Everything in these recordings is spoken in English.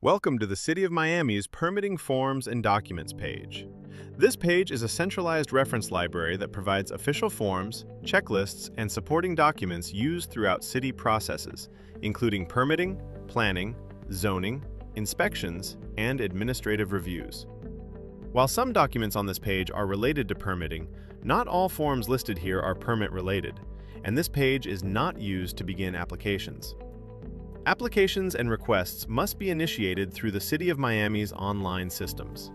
Welcome to the City of Miami's Permitting Forms and Documents page. This page is a centralized reference library that provides official forms, checklists, and supporting documents used throughout city processes, including permitting, planning, zoning, inspections, and administrative reviews. While some documents on this page are related to permitting, not all forms listed here are permit-related, and this page is not used to begin applications. Applications and requests must be initiated through the City of Miami's online systems.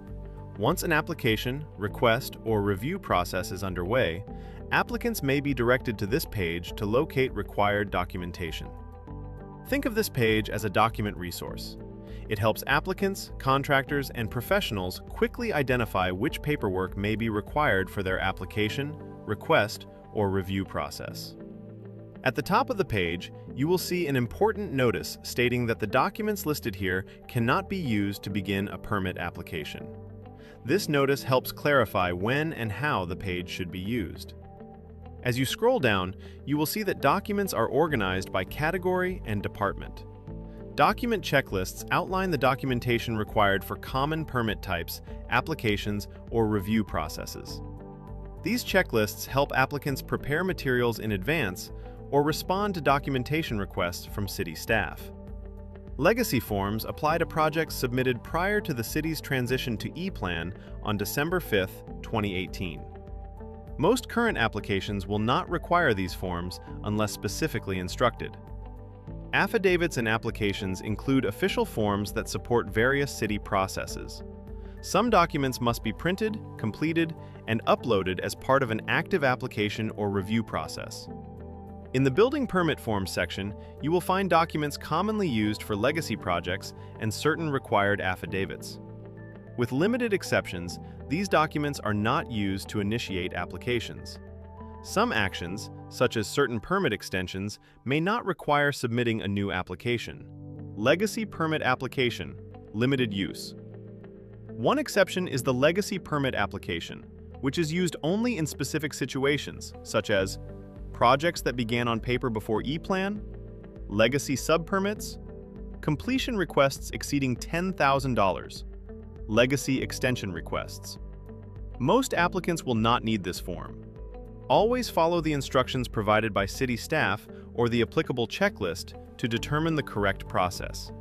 Once an application, request, or review process is underway, applicants may be directed to this page to locate required documentation. Think of this page as a document resource. It helps applicants, contractors, and professionals quickly identify which paperwork may be required for their application, request, or review process. At the top of the page, you will see an important notice stating that the documents listed here cannot be used to begin a permit application. This notice helps clarify when and how the page should be used. As you scroll down, you will see that documents are organized by category and department. Document checklists outline the documentation required for common permit types, applications, or review processes. These checklists help applicants prepare materials in advance or respond to documentation requests from city staff. Legacy forms apply to projects submitted prior to the city's transition to E-Plan on December 5, 2018. Most current applications will not require these forms unless specifically instructed. Affidavits and applications include official forms that support various city processes. Some documents must be printed, completed, and uploaded as part of an active application or review process. In the Building Permit Forms section, you will find documents commonly used for legacy projects and certain required affidavits. With limited exceptions, these documents are not used to initiate applications. Some actions, such as certain permit extensions, may not require submitting a new application. Legacy Permit Application, Limited Use. One exception is the Legacy Permit Application, which is used only in specific situations, such as projects that began on paper before E-Plan, legacy subpermits, completion requests exceeding $10,000, legacy extension requests. Most applicants will not need this form. Always follow the instructions provided by city staff or the applicable checklist to determine the correct process.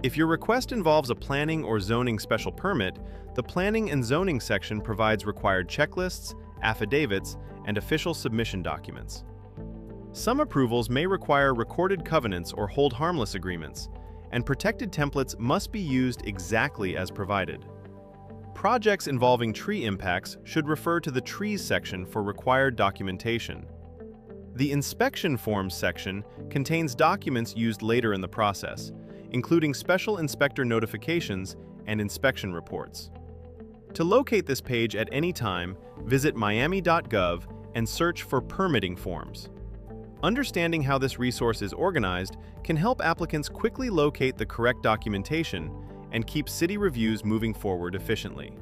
If your request involves a planning or zoning special permit, the Planning and Zoning section provides required checklists, affidavits, and official submission documents. Some approvals may require recorded covenants or hold harmless agreements, and protected templates must be used exactly as provided. Projects involving tree impacts should refer to the Trees section for required documentation. The Inspection Forms section contains documents used later in the process, including special inspector notifications and inspection reports. To locate this page at any time, visit Miami.gov and search for permitting forms. Understanding how this resource is organized can help applicants quickly locate the correct documentation and keep city reviews moving forward efficiently.